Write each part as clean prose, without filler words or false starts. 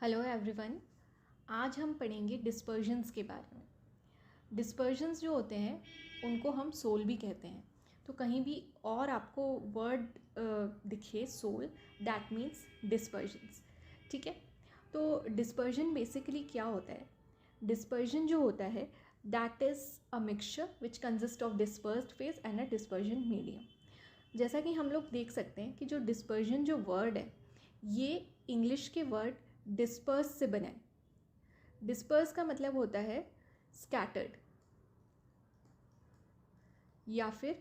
Hello everyone. आज हम पढ़ेंगे डिस्पर्जन्स के बारे में। डिस्पर्जन्स जो होते हैं उनको हम सोल भी कहते हैं। तो कहीं भी और आपको वर्ड दिखे सोल, दैट मीन्स डिस्पर्जन्स। ठीक है। तो डिस्पर्जन बेसिकली क्या होता है? डिस्पर्जन जो होता है that is a mixture which consist of dispersed phase and a dispersion medium. जैसा कि हम लोग देख सकते हैं कि जो डिस्पर्जन जो वर्ड है ये इंग्लिश के वर्ड डिस्पर्स से बना है। डिस्पर्स का मतलब होता है स्कैटर्ड या फिर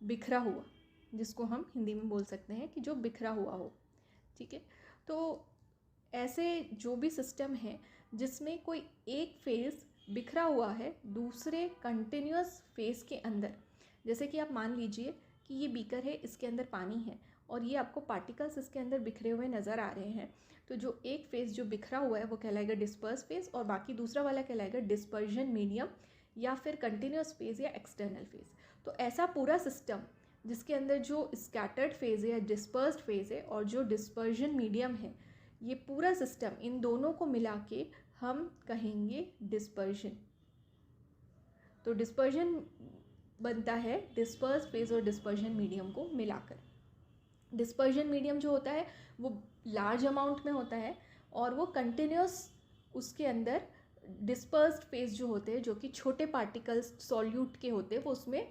बिखरा हुआ, जिसको हम हिंदी में बोल सकते हैं कि जो बिखरा हुआ हो। ठीक है। तो ऐसे जो भी सिस्टम है जिसमें कोई एक फेज़ बिखरा हुआ है दूसरे कंटिन्यूअस फेज़ के अंदर, जैसे कि आप मान लीजिए कि ये बीकर है, इसके अंदर पानी है और ये आपको पार्टिकल्स इसके अंदर बिखरे हुए नज़र आ रहे हैं। तो जो एक फेज़ जो बिखरा हुआ है वो कहलाएगा डिस्पर्स फेज़ और बाकी दूसरा वाला कहलाएगा डिस्पर्जन मीडियम या फिर कंटिन्यूअस फेज़ या एक्सटर्नल फेज़। तो ऐसा पूरा सिस्टम जिसके अंदर जो स्कैटर्ड फेज़ है या डिस्पर्स्ड फेज़ है और जो डिस्पर्जन मीडियम है, ये पूरा सिस्टम, इन दोनों को मिला के हम कहेंगे डिस्पर्जन। तो डिस्पर्जन बनता है डिस्पर्स फेज़ और डिस्पर्जन मीडियम को मिलाकर। डिस्पर्जन मीडियम जो होता है वो लार्ज अमाउंट में होता है और वो कंटिन्यूस उसके अंदर डिस्पर्स्ड फेज जो होते हैं, जो कि छोटे पार्टिकल्स सॉल्यूट के होते हैं, वो उसमें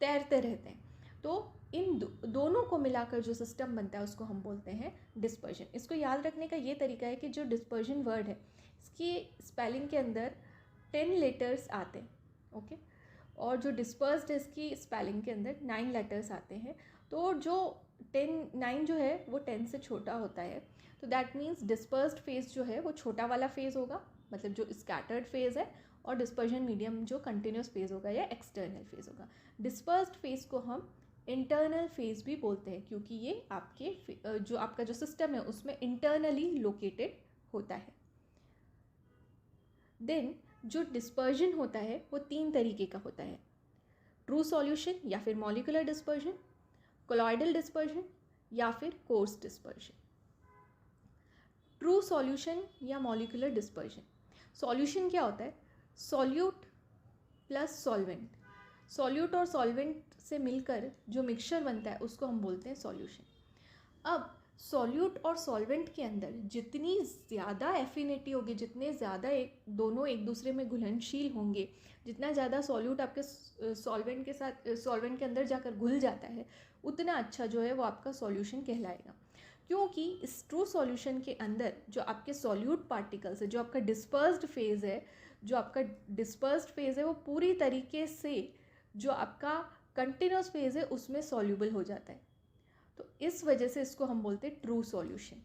तैरते रहते हैं। तो इन दोनों को मिलाकर जो सिस्टम बनता है उसको हम बोलते हैं डिस्पर्जन। इसको याद रखने का ये तरीका है कि जो डिस्पर्जन वर्ड है इसकी स्पेलिंग के अंदर 10 लेटर्स आते हैं। ओके। और जो डिस्पर्स्ड है इसकी स्पेलिंग के अंदर 9 लेटर्स आते हैं। तो जो 9 जो है वो 10 से छोटा होता है। तो दैट मीन्स डिस्पर्स्ड फेज जो है वो छोटा वाला फेज होगा, मतलब जो स्कैटर्ड फेज है, और डिस्पर्जन मीडियम जो कंटिन्यूस फेज होगा या एक्सटर्नल फेज होगा। डिस्पर्स्ड फेज को हम इंटरनल फेज भी बोलते हैं क्योंकि ये आपके जो आपका जो सिस्टम है उसमें इंटरनली लोकेटेड होता है। देन जो डिस्पर्जन होता है वो 3 तरीके का होता है: ट्रू सॉल्यूशन या फिर मॉलिक्यूलर डिस्पर्जन, कोलॉइडल डिस्पर्जन या फिर कोर्स डिस्पर्जन। ट्रू सॉल्यूशन या मॉलिक्यूलर डिस्पर्जन, सॉल्यूशन क्या होता है? Solute plus solvent. सॉल्यूट और सॉल्वेंट से मिलकर जो मिक्सचर बनता है उसको हम बोलते हैं सॉल्यूशन। अब सॉल्यूट और सॉल्वेंट के अंदर जितनी ज़्यादा एफिनिटी होगी, जितने ज़्यादा दोनों एक दूसरे में घुलनशील होंगे, जितना ज़्यादा सॉल्यूट आपके सॉल्वेंट के साथ सॉल्वेंट के अंदर जाकर घुल जाता है, उतना अच्छा जो है वो आपका सॉल्यूशन कहलाएगा। क्योंकि इस ट्रू सॉल्यूशन के अंदर जो आपके सॉल्यूट पार्टिकल्स है, जो आपका डिस्पर्स्ड फेज़ है, जो आपका डिस्पर्स्ड फेज़ है वो पूरी तरीके से जो आपका कंटिन्यूस फेज़ है उसमें सॉल्यूबल हो जाता है। तो इस वजह से इसको हम बोलते हैं ट्रू सॉल्यूशन।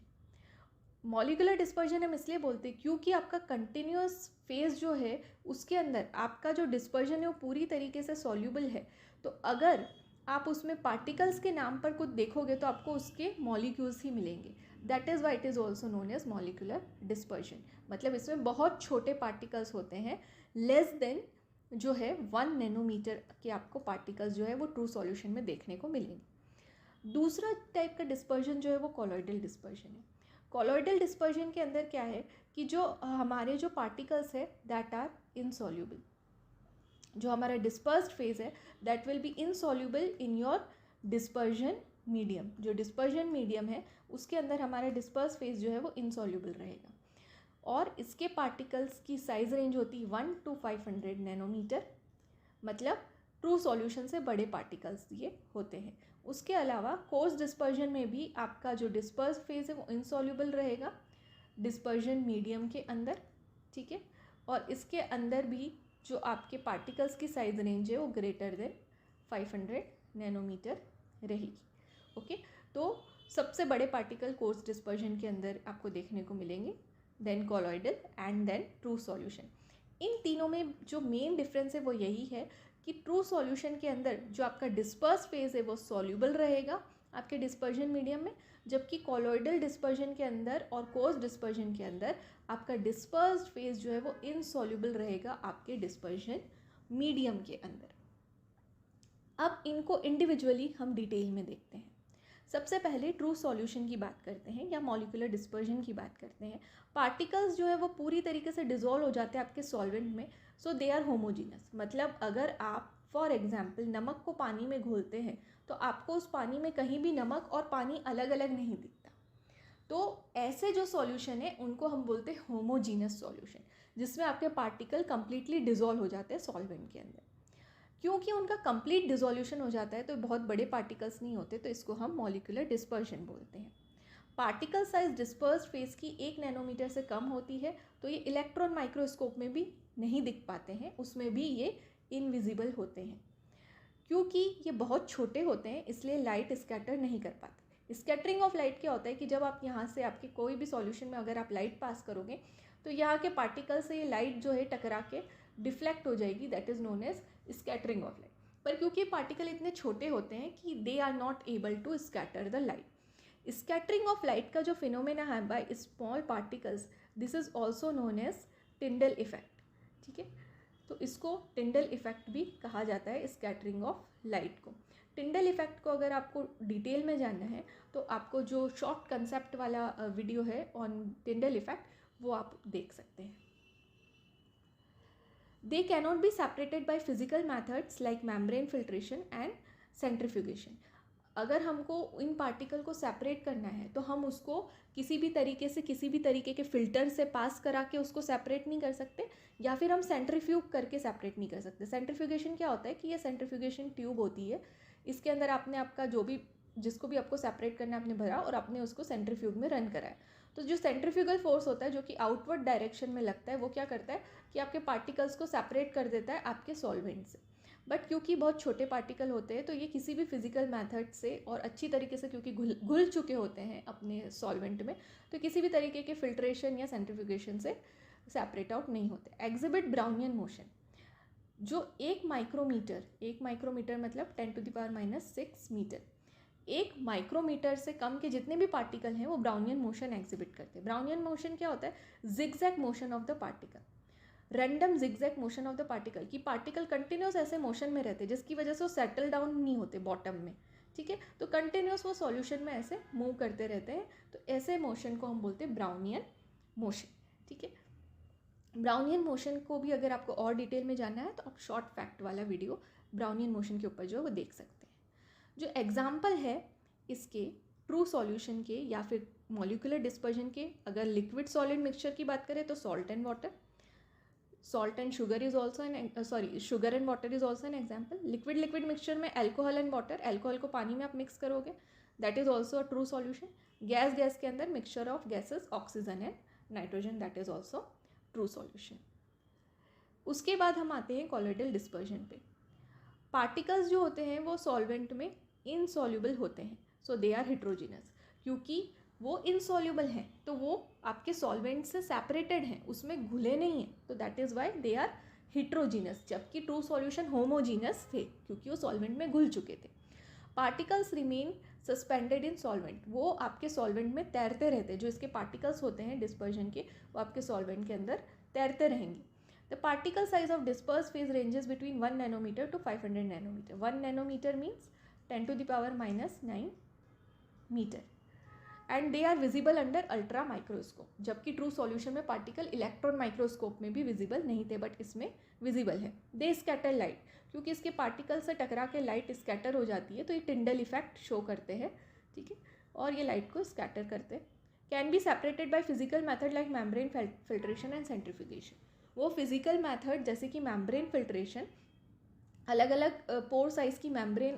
मॉलिक्यूलर डिस्पर्जन हम इसलिए बोलते हैं क्योंकि आपका कंटिन्यूस फेज जो है उसके अंदर आपका जो डिस्पर्जन है वो पूरी तरीके से सॉल्यूबल है। तो अगर आप उसमें पार्टिकल्स के नाम पर कुछ देखोगे तो आपको उसके मॉलिक्यूल्स ही मिलेंगे। That is why it is also known as molecular dispersion. मतलब इसमें बहुत छोटे पार्टिकल्स होते हैं, लेस देन जो है 1 नैनोमीटर के आपको पार्टिकल्स जो है वो ट्रू सॉल्यूशन में देखने को मिलेंगे। दूसरा टाइप का डिस्पर्जन जो है वो कोलॉइडल डिस्पर्जन है। कोलॉइडल डिस्पर्जन के अंदर क्या है कि जो हमारे जो पार्टिकल्स है दैट आर इनसॉल्यूबल। जो हमारा डिस्पर्स्ड फेज है that will be insoluble in your dispersion medium. जो डिस्पर्जन मीडियम है उसके अंदर हमारा डिस्पर्स फेज जो है वो इनसॉल्यूबल रहेगा और इसके पार्टिकल्स की साइज रेंज होती है 1 to 500 नैनोमीटर। मतलब ट्रू सॉल्यूशन से बड़े पार्टिकल्स ये होते हैं। उसके अलावा कोर्स डिस्पर्जन में भी आपका जो डिस्पर्स फेज है वो इनसॉल्यूबल रहेगा डिस्पर्जन मीडियम के अंदर। ठीक है। और इसके अंदर भी जो आपके पार्टिकल्स की साइज रेंज है वो ग्रेटर देन 500 नैनोमीटर रहेगी। ओके। तो सबसे बड़े पार्टिकल कोर्स डिस्पर्जन के अंदर आपको देखने को मिलेंगे, then colloidal and then true solution. इन तीनों में जो मेन डिफरेंस है वो यही है कि ट्रू सॉल्यूशन के अंदर जो आपका डिस्पर्स फेज है वो सॉल्यूबल रहेगा आपके डिस्पर्जन मीडियम में, जबकि कोलॉइडल डिस्पर्जन के अंदर और कोर्स डिस्पर्जन के अंदर आपका डिस्पर्स्ड फेज जो है वो इनसॉल्यूबल रहेगा आपके डिस्पर्जन मीडियम के अंदर। अब इनको इंडिविजुअली हम डिटेल में देखते हैं। सबसे पहले ट्रू सॉल्यूशन की बात करते हैं या मॉलिक्यूलर डिस्पर्जन की बात करते हैं। पार्टिकल्स जो है वो पूरी तरीके से डिसॉल्व हो जाते हैं आपके सॉल्वेंट में, सो दे आर होमोजीनस। मतलब अगर आप फॉर एग्जाम्पल नमक को पानी में घोलते हैं तो आपको उस पानी में कहीं भी नमक और पानी अलग अलग नहीं दिखता। तो ऐसे जो सॉल्यूशन है उनको हम बोलते हैं होमोजीनस सॉल्यूशन, जिसमें आपके पार्टिकल कंप्लीटली डिसॉल्व हो जाते हैं सॉल्वेंट के अंदर। क्योंकि उनका कंप्लीट डिसोल्यूशन हो जाता है तो बहुत बड़े पार्टिकल्स नहीं होते, तो इसको हम मॉलिक्यूलर डिस्पर्शन बोलते हैं। पार्टिकल साइज डिस्पर्स फेज की 1 नैनोमीटर से कम होती है, तो ये इलेक्ट्रॉन माइक्रोस्कोप में भी नहीं दिख पाते हैं, उसमें भी ये इनविजिबल होते हैं। क्योंकि ये बहुत छोटे होते हैं इसलिए लाइट स्कैटर नहीं कर पाते। स्कैटरिंग ऑफ लाइट क्या होता है कि जब आप यहाँ से आपके कोई भी सॉल्यूशन में अगर आप लाइट पास करोगे तो यहाँ के पार्टिकल से ये लाइट जो है टकरा के डिफ्लेक्ट हो जाएगी, that is known as scattering of light. पर क्योंकि पार्टिकल इतने छोटे होते हैं कि they are not able to scatter the light. Scattering of light का जो फिनोमेना है by small particles, this is also known as Tyndall effect. ठीक है, तो इसको टिंडल इफेक्ट भी कहा जाता है स्कैटरिंग ऑफ लाइट को। टिंडल इफेक्ट को अगर आपको डिटेल में जानना है तो आपको जो शॉर्ट कंसेप्ट वाला वीडियो है ऑन टिंडल इफेक्ट वो आप देख सकते हैं। They cannot be separated by physical methods like membrane filtration and centrifugation. अगर हमको इन पार्टिकल को सेपरेट करना है तो हम उसको किसी भी तरीके से किसी भी तरीके के फिल्टर से पास करा के उसको सेपरेट नहीं कर सकते, या फिर हम सेंट्रीफ्यूग करके सेपरेट नहीं कर सकते। सेंट्रीफ्यूगेशन क्या होता है कि ये सेंट्रीफ्यूगेशन ट्यूब होती है, इसके अंदर आपने आपका जो भी जिसको भी आपको सेपरेट करना आपने भरा और आपने उसको सेंट्रीफ्यूग में रन कराया। तो जो सेंट्रीफ्यूगल फोर्स होता है जो कि आउटवर्ड डायरेक्शन में लगता है वो क्या करता है कि आपके पार्टिकल्स को सेपरेट कर देता है आपके सॉल्वेंट से। बट क्योंकि बहुत छोटे पार्टिकल होते हैं तो ये किसी भी फिजिकल मेथड से और अच्छी तरीके से क्योंकि घुल चुके होते हैं अपने सॉल्वेंट में, तो किसी भी तरीके के फिल्ट्रेशन या सेंट्रीफ्यूगेशन से सेपरेट आउट नहीं होते। एग्जिबिट ब्राउनियन मोशन, जो 1 माइक्रोमीटर मतलब 10⁻⁻6 मीटर, 1 माइक्रोमीटर से कम के जितने भी पार्टिकल हैं वो ब्राउनियन मोशन एग्जिबिट करते हैं। ब्राउनियन मोशन क्या होता है? Zigzag motion of the particle, random zigzag motion of the particle, कि पार्टिकल कंटिन्यूस ऐसे मोशन में रहते हैं जिसकी वजह से वो सेटल डाउन नहीं होते बॉटम में। ठीक है, तो कंटिन्यूस वो सॉल्यूशन में ऐसे मूव करते रहते हैं, तो ऐसे मोशन को हम बोलते हैं ब्राउनियन मोशन। ठीक है, ब्राउनियन मोशन को भी अगर आपको और डिटेल में जानना है तो आप शॉर्ट फैक्ट वाला वीडियो ब्राउनियन मोशन के ऊपर जो है वो देख सकते हैं। जो एग्जाम्पल है इसके ट्रू सॉल्यूशन के या फिर मॉलिक्यूलर डिस्पर्जन के, अगर लिक्विड सॉलिड मिक्सचर की बात करें तो salt and water, salt and sugar is also an sugar and water is also an example. Liquid mixture में एल्कोहल एंड वाटर, एल्कोहल को पानी में आप मिक्स करोगे, that is also a true solution. Gas के अंदर mixture of gases oxygen and nitrogen, that is also true solution. उसके बाद हम आते हैं कॉलोइडल डिस्पर्जन पे। पार्टिकल्स जो होते हैं वो सॉल्वेंट में इनसॉल्युबल होते हैं, सो दे आर हेट्रोजीनस। क्योंकि वो इनसॉल्युबल हैं तो वो आपके सॉल्वेंट से सेपरेटेड हैं, उसमें घुले नहीं हैं, तो that is why they are heterogeneous. जबकि ट्रू सॉल्यूशन होमोजीनस थे क्योंकि वो सॉल्वेंट में घुल चुके थे। Particles remain suspended in solvent, वो आपके सॉल्वेंट में तैरते रहते हैं। जो इसके पार्टिकल्स होते हैं डिस्पर्जन के वो आपके सॉल्वेंट के अंदर तैरते रहेंगे। The particle size of dispersed phase ranges between 1 nanometer to 500 nanometer. 1 nanometer means 10⁻⁻9 meter. And they are visible under ultra microscope. जबकि ट्रू सॉल्यूशन में पार्टिकल इलेक्ट्रॉन माइक्रोस्कोप में भी विजिबल नहीं थे, बट इसमें विजिबल है। दे स्कैटर लाइट, क्योंकि इसके पार्टिकल से टकरा के लाइट स्कैटर हो जाती है तो ये टिंडल इफेक्ट शो करते हैं। ठीक है, और ये लाइट को स्कैटर करते हैं। Can be separated by physical method like membrane filtration and centrifugation. वो फिजिकल मेथड जैसे कि मेम्ब्रेन फिल्ट्रेशन, अलग अलग पोर साइज की मेम्ब्रेन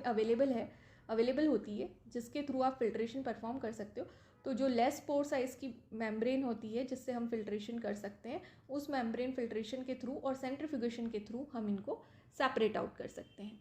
अवेलेबल होती है जिसके थ्रू आप फिल्ट्रेशन परफॉर्म कर सकते हो। तो जो लेस पोर साइज की मेम्ब्रेन होती है जिससे हम फिल्ट्रेशन कर सकते हैं, उस मेम्ब्रेन फिल्ट्रेशन के थ्रू और सेंट्रीफ्यूगेशन के थ्रू हम इनको सेपरेट आउट कर सकते हैं।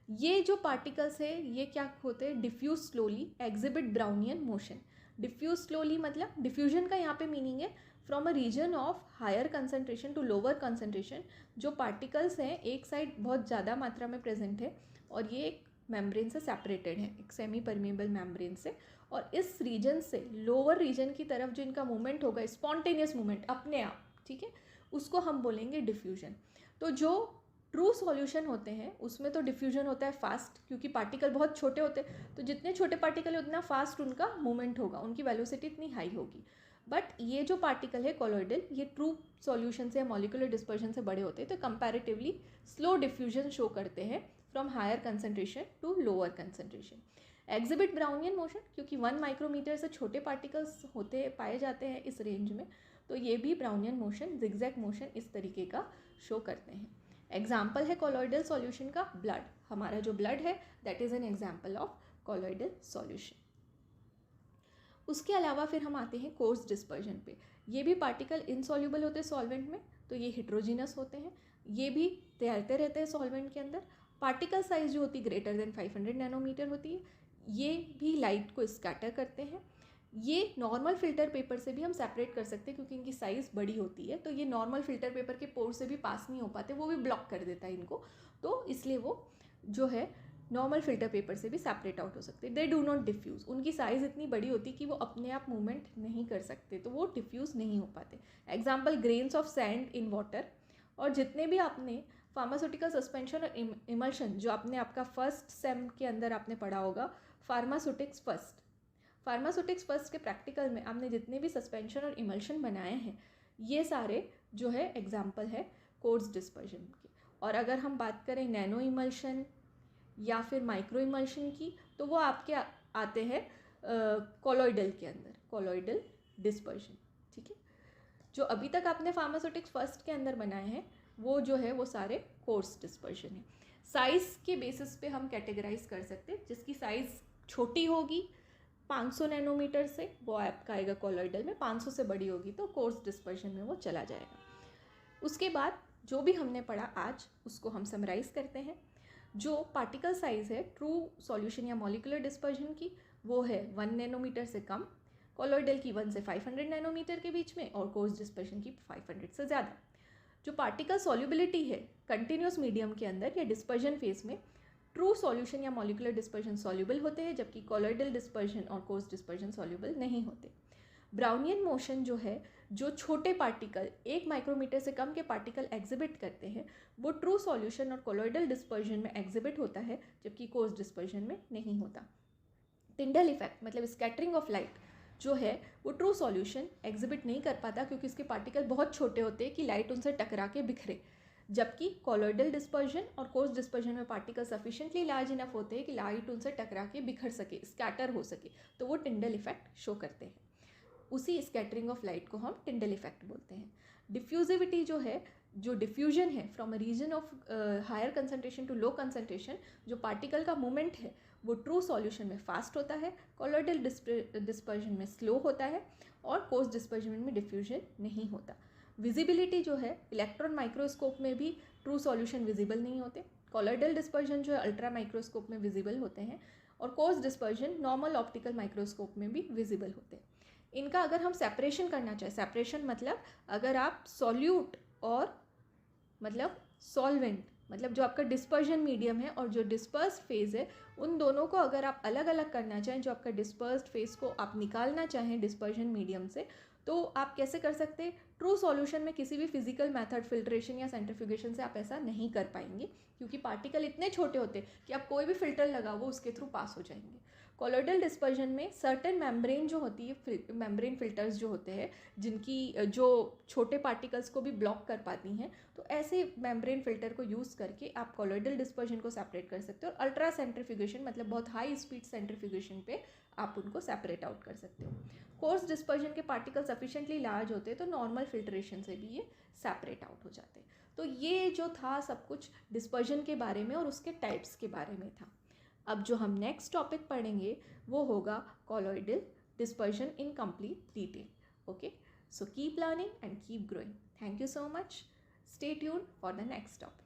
ये जो पार्टिकल्स है ये क्या होते हैं? Diffuse slowly, exhibit Brownian motion. Diffuse slowly मतलब डिफ्यूजन का यहाँ पे मीनिंग है from a region of higher concentration to lower concentration. जो पार्टिकल्स हैं एक साइड बहुत ज़्यादा मात्रा में प्रेजेंट है और ये एक मेम्ब्रेन से सेपरेटेड है, एक सेमी परमेबल मेम्ब्रेन से, और इस रीजन से लोअर रीजन की तरफ जो इनका मूवमेंट होगा, स्पॉन्टेनियस मूवमेंट अपने आप, ठीक है, उसको हम बोलेंगे डिफ्यूजन। तो जो ट्रू सॉल्यूशन होते हैं उसमें तो डिफ्यूजन होता है फास्ट, क्योंकि पार्टिकल बहुत छोटे होते हैं, तो जितने छोटे पार्टिकल है उतना फास्ट उनका मूवमेंट होगा, उनकी वेलोसिटी इतनी हाई होगी। बट ये जो पार्टिकल है कॉलॉइडल, ये ट्रू सॉल्यूशन से या मॉलिक्यूलर डिस्पर्शन से बड़े होते हैं, तो कंपैरेटिवली स्लो डिफ्यूजन शो करते हैं from higher concentration to lower concentration. Exhibit Brownian motion, क्योंकि 1 माइक्रोमीटर से छोटे पार्टिकल्स होते पाए जाते हैं इस रेंज में, तो ये भी ब्राउनियन मोशन, जिगजैग मोशन इस तरीके का शो करते हैं। एग्जाम्पल है कॉलॉइडल सॉल्यूशन का ब्लड, हमारा जो ब्लड है that is an example of colloidal solution. उसके अलावा फिर हम आते हैं कोर्स डिस्पर्जन पे। ये भी पार्टिकल इनसॉल्यूबल होते हैं सॉल्वेंट में, तो ये हिट्रोजीनस होते हैं, ये भी तैरते रहते हैं सॉल्वेंट के अंदर। पार्टिकल साइज जो होती है ग्रेटर देन 500 नैनोमीटर होती है, ये भी लाइट को स्कैटर करते हैं। ये नॉर्मल फिल्टर पेपर से भी हम सेपरेट कर सकते हैं, क्योंकि इनकी साइज़ बड़ी होती है, तो ये नॉर्मल फिल्टर पेपर के पोर से भी पास नहीं हो पाते, वो भी ब्लॉक कर देता है इनको, तो इसलिए वो जो है नॉर्मल फिल्टर पेपर से भी सेपरेट आउट हो सकते हैं। दे डू नॉट डिफ्यूज़, उनकी साइज़ इतनी बड़ी होती है कि वो अपने आप मूवमेंट नहीं कर सकते, तो वो डिफ्यूज़ नहीं हो पाते। Example grains of sand in water. और जितने भी आपने फार्मास्यूटिकल सस्पेंशन और इमल्शन, जो आपने आपका फर्स्ट सेम के अंदर आपने पढ़ा होगा, फार्मास्यूटिक्स फर्स्ट के प्रैक्टिकल में आपने जितने भी सस्पेंशन और इमल्शन बनाए हैं, ये सारे जो है एग्जाम्पल है कोर्स डिस्पर्जन के। और अगर हम बात करें नैनो इमल्शन या फिर माइक्रो इमल्शन की, तो वो आपके आते हैं कॉलॉइडल के अंदर, कॉलॉइडल डिस्पर्जन। ठीक है, जो अभी तक आपने फार्मास्यूटिक्स फर्स्ट के अंदर बनाए हैं वो जो है वो सारे कोर्स डिस्पर्जन है। साइज़ के बेसिस पे हम कैटेगराइज कर सकते हैं, जिसकी साइज़ छोटी होगी 500 नैनोमीटर से, वो आपका आएगा कॉलॉइडल में, 500 से बड़ी होगी तो कोर्स डिस्पर्जन में वो चला जाएगा। उसके बाद जो भी हमने पढ़ा आज उसको हम समराइज़ करते हैं। जो पार्टिकल साइज़ है ट्रू सॉल्यूशन या मॉलिक्यूलर डिस्पर्जन की, वो है 1 नैनोमीटर से कम, कॉलॉइडल की 1 से 500 नैनोमीटर के बीच में, और कोर्स डिस्पर्जन की 500 से ज़्यादा। जो पार्टिकल सॉल्युबिलिटी है कंटिन्यूस मीडियम के अंदर या डिस्पर्जन फेज में, ट्रू सॉल्यूशन या मॉलिक्यूलर डिस्पर्जन सॉल्युबल होते हैं, जबकि कॉलॉइडल डिस्पर्जन और कोर्स डिस्पर्जन सॉल्युबल नहीं होते। ब्राउनियन मोशन जो है, जो छोटे पार्टिकल 1 माइक्रोमीटर से कम के पार्टिकल एग्जिबिट करते हैं, वो ट्रू सॉल्यूशन और कॉलॉइडल डिस्पर्जन में एग्जिबिट होता है, जबकि कोर्स डिस्पर्जन में नहीं होता। टिंडल इफेक्ट मतलब स्कैटरिंग ऑफ लाइट जो है वो ट्रू सॉल्यूशन एग्जिबिट नहीं कर पाता, क्योंकि इसके पार्टिकल बहुत छोटे होते हैं कि लाइट उनसे टकरा के बिखरे, जबकि कॉलॉइडल डिस्पर्जन और कोर्स डिस्पर्जन में पार्टिकल सफिशिएंटली लार्ज इनफ होते हैं कि लाइट उनसे टकरा के बिखर सके, स्कैटर हो सके, तो वो टिंडल इफेक्ट शो करते हैं। उसी स्कैटरिंग ऑफ लाइट को हम टिंडल इफेक्ट बोलते हैं। डिफ्यूजिविटी जो है, जो डिफ्यूजन है from a region of higher concentration to low concentration, जो पार्टिकल का मूवमेंट है वो ट्रू सॉल्यूशन में फास्ट होता है, कॉलॉइडल डिस्पर्जन में स्लो होता है, और कोर्स डिस्पर्जन में डिफ्यूजन नहीं होता। विजिबिलिटी जो है, इलेक्ट्रॉन माइक्रोस्कोप में भी ट्रू सॉल्यूशन विजिबल नहीं होते, कॉलॉइडल डिस्पर्जन जो है अल्ट्रा माइक्रोस्कोप में विजिबल होते हैं, और coarse dispersion normal optical microscope में भी विजिबल होते हैं। इनका अगर हम सेपरेशन करना चाहें, सेपरेशन मतलब अगर आप सॉल्यूट और मतलब सॉल्वेंट, मतलब जो आपका डिस्पर्जन मीडियम है और जो डिस्पर्स्ड फेज़ है, उन दोनों को अगर आप अलग अलग करना चाहें, जो आपका डिस्पर्स्ड फेज़ को आप निकालना चाहें डिस्पर्जन मीडियम से, तो आप कैसे कर सकते हैं? ट्रू सॉल्यूशन में किसी भी फिजिकल मेथड, फिल्ट्रेशन या सेंट्रीफ्यूगेशन से आप ऐसा नहीं कर पाएंगे, क्योंकि पार्टिकल इतने छोटे होते हैं कि आप कोई भी फिल्टर लगाओ वो उसके थ्रू पास हो जाएंगे। कॉलॉइडल डिस्पर्जन में सर्टेन मेम्ब्रेन जो होती है, मेम्ब्रेन फिल्टर्स जो होते हैं, जिनकी जो छोटे पार्टिकल्स को भी ब्लॉक कर पाती हैं, तो ऐसे मेम्ब्रेन फिल्टर को यूज़ करके आप कॉलॉइडल डिस्पर्जन को सेपरेट कर सकते हो, और अल्ट्रा सेंट्रीफ्यूगेशन मतलब बहुत हाई स्पीड सेंट्रीफ्यूगेशन पे आप उनको सेपरेट आउट कर सकते हो। कोर्स डिस्पर्जन के पार्टिकल सफिशिएंटली लार्ज होते हैं, तो नॉर्मल फिल्ट्रेशन से भी ये सेपरेट आउट हो जाते हैं। तो ये जो था सब कुछ डिस्पर्जन के बारे में और उसके टाइप्स के बारे में था। अब जो हम नेक्स्ट टॉपिक पढ़ेंगे वो होगा colloidal dispersion in complete detail. Okay, so keep learning and keep growing. Thank you so much. Stay tuned for the next topic.